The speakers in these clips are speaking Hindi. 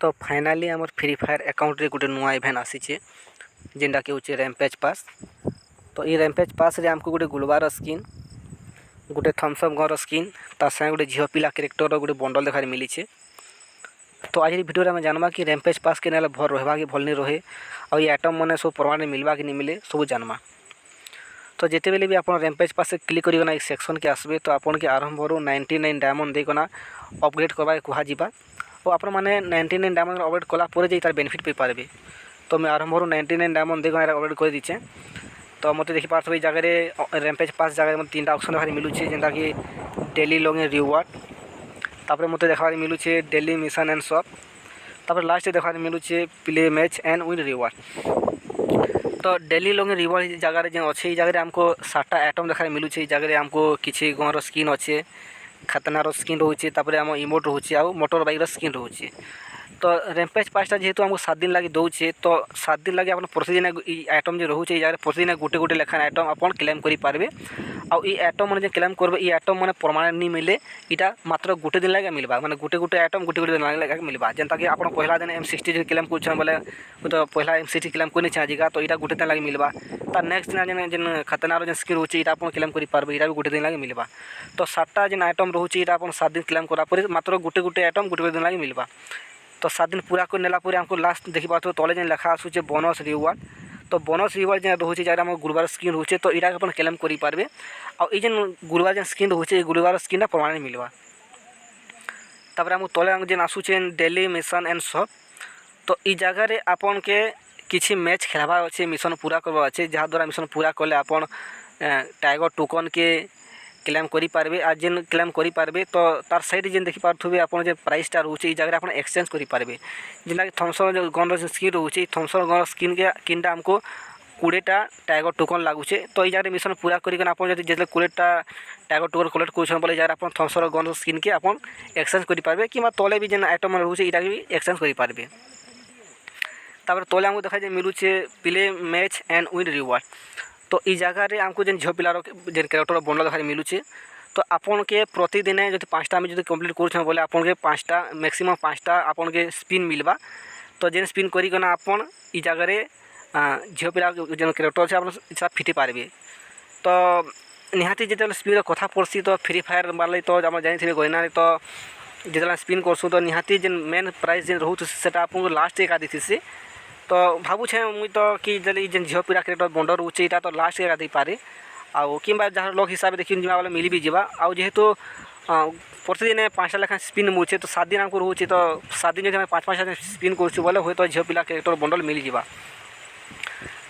तो फाइनाली आम फ्री फायर अकाउंट रे गोटे नुआ इभेंट आसीचे जेनटा कि होचे रैम्पेज पास। तो ये रैम्पेज पास रे आमको गोटे गुलबार स्किन, गोटे थम्सअप घर स्किन, तार संगे गोटे झील पिला कैरेक्टर गोटे बंडल देखार मिली। तो आज वीडियो में जानवा कि रैम्पेज पास के भल रहा कि भल नहीं रहे और ये आइटम मैंने सब परमानेंट मिलवा कि नहीं मिले सब जानवा। तो जिते बेले भी आप रैम्पेज पास से क्लिक करना एक सेक्शन के आसबे तो आपन के आरंभ 99 डायमंड देना अपग्रेड करवा कहुआ और आप 99 डायमंड अपग्रेड कलापर जा तार बेनिफिट पे पारे। तो मैं आरंभ 99 डायमंड देना अपग्रेड कर दीचे। तो मत देखी पार्थ जगह रैम्पेज पास जगह मतलब 3टा ऑप्शन देखा मिलूचे जेनटा कि डेली लॉगिन रिवार्ड, तापर मत देखा मिलूचे डेली मिशन एंड शॉप, तापर लास्ट देखा मिलूचे play match and win reward. तो डेली लॉगिन रिवार्ड जगह जो अच्छे जगह आमको 7टा आइटम देखा मिलूचे। जगह आमको किसी गहर स्किन अच्छे, खतनार स्किन रोचे, तापर आम इमोट रोचे आ मोटर बाइक स्किन रोचे। तो रैम्पेज पासटा जेहेतु आमको 7 दिन लगे दौचे तो 7 दिन लगे आप प्रतिदिन आइटम जो रोचे जगह प्रतिदिन गोटे गोटे लेखान आइटम आप क्लेम करेंगे। आउ ये आइटम मैंने क्लेम करेंगे ये आइटम मैंने परमानेंट नहीं मिले, यहाँ मात्र गोटे दिन लगे मिलवा माने गोटे गोटे आइटम गोटे गोटे दिन लगे मिलवा। जेनता कि आप पहला दिन M60 क्लेम कर बोले तो पहला M60 क्लेम करनी चाहिए तो यहाँ गोटे दिन लगे मिलवा। तार नेक्स्ट दिन जेन खतनार जो स्किन रोचे यहाँ आप क्लेम करेंगे यहाँ भी गोटे दिन लगे मिलवा। तो 7टा जेन आइटम रोचे यहाँ आप 7 दिन क्लेम करापर मात्र गोटे गोटे आइटम गोटे गोटे दिन लगे मिलवा। तो 7 दिन पूरा कर नेलापर आमको लास्ट देखी पार्थ तले जेन लेखा आसूचे बोनस रिवार्ड। तो बोनस रिवार्ड जेन रोचे जगह आम गुरुवार स्किन रोचे तो यहाँ आप क्लेम करेंगे और ये जेन गुरुवार जेन स्किन रोचे गुरुवार स्किन परमानेंट मिलवा। तापर आम तले जेन आसूचे डेली मिशन एंड शॉप। तो ये जगह आपन के किसी मैच खेलवार अच्छे मिशन पूरा करवा अच्छे जहाँद्वारा मिशन पूरा कले आपन टाइगर टोकन के क्लेम करेंगे आ जेन क्लेम करेंगे। तो तार साइड जेन देखी पारे आप प्राइसटा रोचे जगह आप एक्सचेंज करेंगे। जेना कि थम्सअप गन स्किन रोचे थम्सअप गन स्किन के किनटा आमको 20टा टाइगर टोकन लगुचे। तो ये जगह मिशन पूरा कर जो 20टा टाइगर टोकन कलेक्ट कर बोले जगह आप थम्सअप गन स्किन के आप एक्सचेंज करेंगे कि तले भी जेन आइटम रोचे यहाँ भी एक्सचेंज करेंगे। तापर तले आमको देखा मिलूचे play match and win reward. तो ये जगह आमको जेन झील पिलार जेन कैरेक्टर बंडल देखा मिलूचे। तो आपन के प्रतिदिन जो 5टा में जो कम्प्लीट कर बोले आपन के 5टा मैक्सिमम 5टा आपन के स्पिन मिलवा। तो जेन स्पिन करना आपन ये जगह झील पिला जेन कैरेक्टर अच्छे आप फिटी पारे। तो निहाती जो स्पिन कथा पड़सी तो फ्री फायर मारे तो आप जानी गहना तो जो स्पिन करसु तो निहाती जेन मेन प्राइस जेन रोचे से आपको लास्ट एका दी। तो भावुछे मुई तो कि जेन झील पिला कैरेक्टर बंडल रोचे यहाँ तो लास्ट एका दे पारे आउ कि जहाँ लक हिसाब से देखिए जावा मिल भी जावा। आउ जेहेतु प्रतिदिन 5टा लेखा स्पिन मुझे तो 7 दिन आमको रोचे तो 7 दिन जो 5-5 स्पिन कर बोले हूँ तो झील पिला कैरेक्टर बंडल मिल जावा।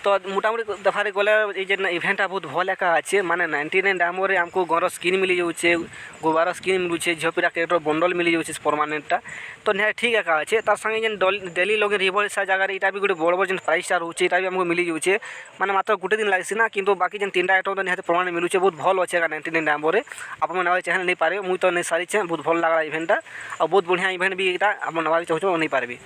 तो मोटामुटी देखार गले ये इभेंटा बहुत भल एका अच्छे माने 99 डायमंड आमको घर स्किन मिली जाऊे गोबार स्किन मिलूचे झील पिला कैरेक्टर बंडल मिली जाऊे परमानेंटा। तो निहाय ठीक एका अच्छे तार संगे जेन डेली लगे रिवार्ड सा जगह यहाँ भी गोटे बड़ बड़ जेन प्राइसटा रोचे यहाँ भी आमको मिली जाऊे माने मात्र गोटे दिन लगे ना कि बाकी जेन 3टा आइटम तो निहाय परमानेंट मिलूचे बहुत भल अच्छे 99 डायमंड आप चाहे नहीं पारे मुई तो नहीं सारी बहुत भल लगा इभेंटा और बहुत बढ़िया इभेंट भी यहाँ आप नवा चाहूँ नहीं पारे।